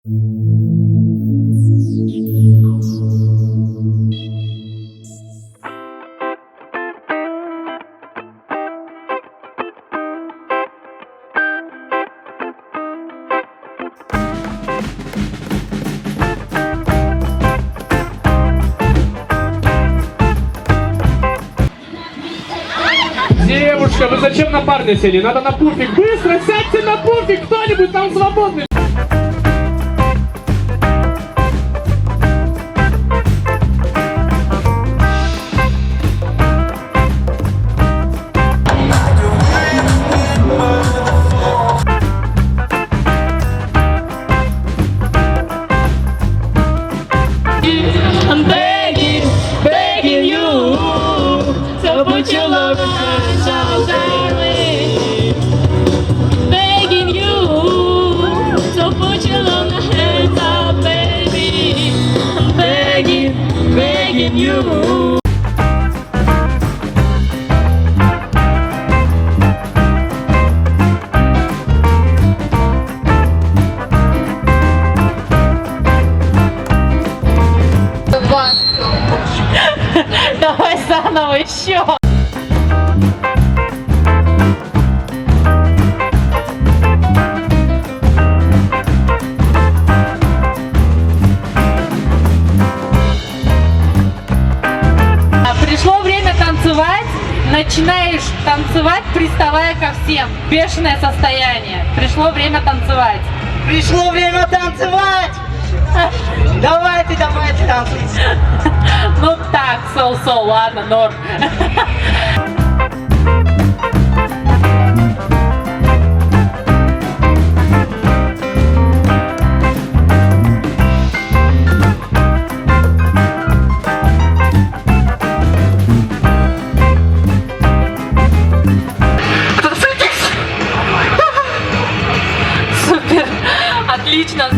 Девушка, вы зачем на парня сели? Надо на пуфик. Быстро сядьте на пуфик, кто-нибудь там свободный. I'm begging, begging you to put your love in my soul, darling. Begging you to put your love in my hands up, baby. I'm begging, begging you. Давай заново еще. Пришло время танцевать. Начинаешь танцевать, приставая ко всем. Бешеное состояние. Пришло время танцевать. Пришло время танцевать! Давайте, давайте танцуйте. Ну так, соу-соу, ладно, норм. Супер, отлично.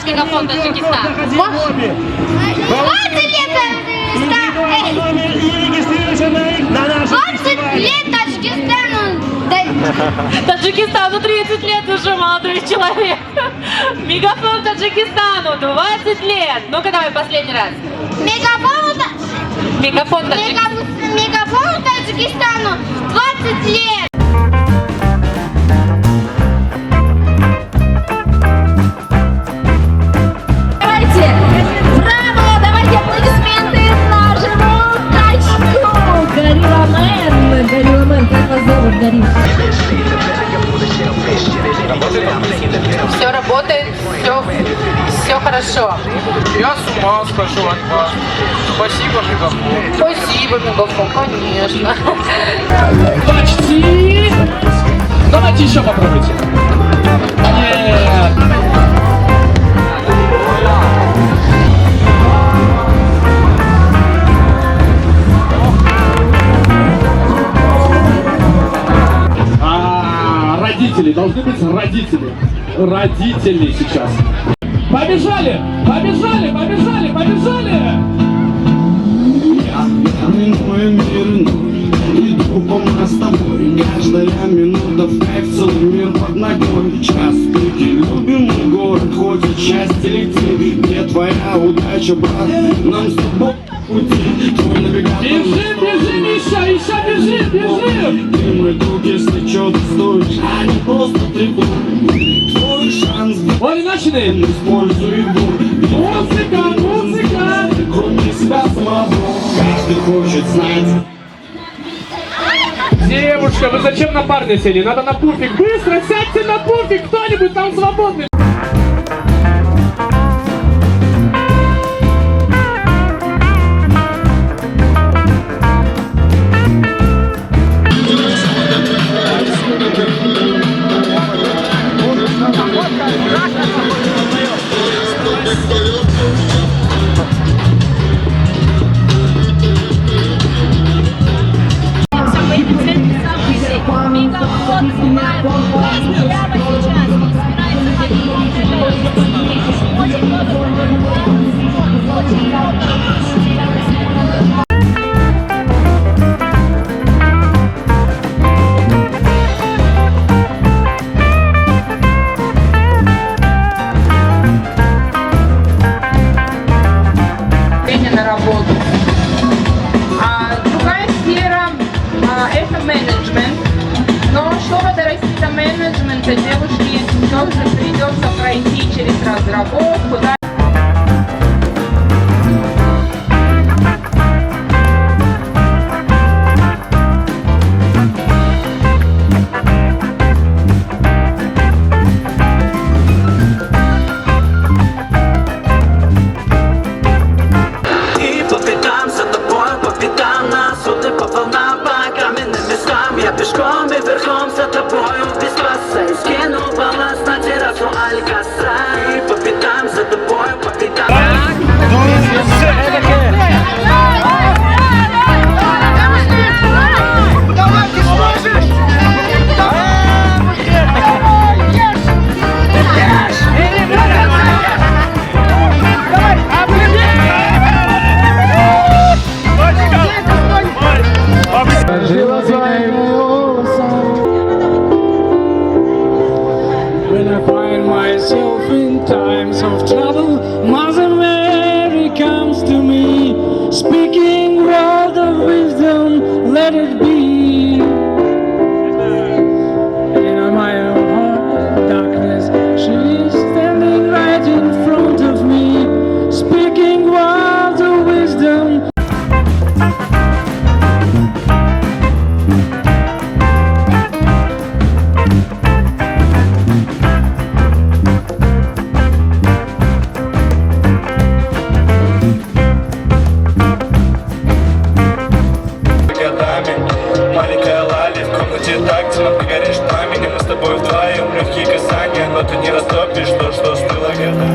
МегаФон, Таджикистан. 20 лет Таджикистану. Таджикистану 30 лет уже, молодой человек. МегаФон Таджикистану 20 лет. Ну-ка давай последний раз. МегаФон Таджикистану 20 лет. Все работает, все хорошо. Я с ума схожу от вас. Спасибо, МегаФон. Спасибо, МегаФон, конечно. Почти. Давайте еще попробуйте. Нет. Родители, должны быть родители. Родители сейчас. Побежали! Побежали! Побежали! Побежали! Иду по мостовой, каждая минута в кайф, целый мир под ногой. Час пути, любимый город, хоть и часть лети. Где твоя удача, брат? Нам с тобой пути. Твой навигатор. Бежим, бежим, еще бежим, бежим! Ты мой друг, если чё-то стоишь, а не просто требуй. Твой шанс. Вот и начали! Используй игру. Музыка, музыка! Кроме себя самого, каждый хочет знать. Девушка, вы зачем на парня сели? Надо на пуфик. Быстро сядьте на пуфик, кто-нибудь там свободный. МегаФон, прямо сейчас, Вам же придется пройти через разработку, да? И по пятам за тобой, по пятам на судны, по волнам, по каменным местам. Я пешком и верхом за тобою без класса. И скину баланс на террасу Алькаса. И по пятам за тобой, по пятам. When I find myself in times of trouble, Mother Mary comes to me, speaking word of wisdom, let it be. In my own heart, darkness, she is standing right in front of me, speaking words of wisdom. Маленькая Лали, в комнате так темно, ты горишь пламенем. Мы с тобой вдвоем, легкие касания, но ты не растопишь то, что стыло годами.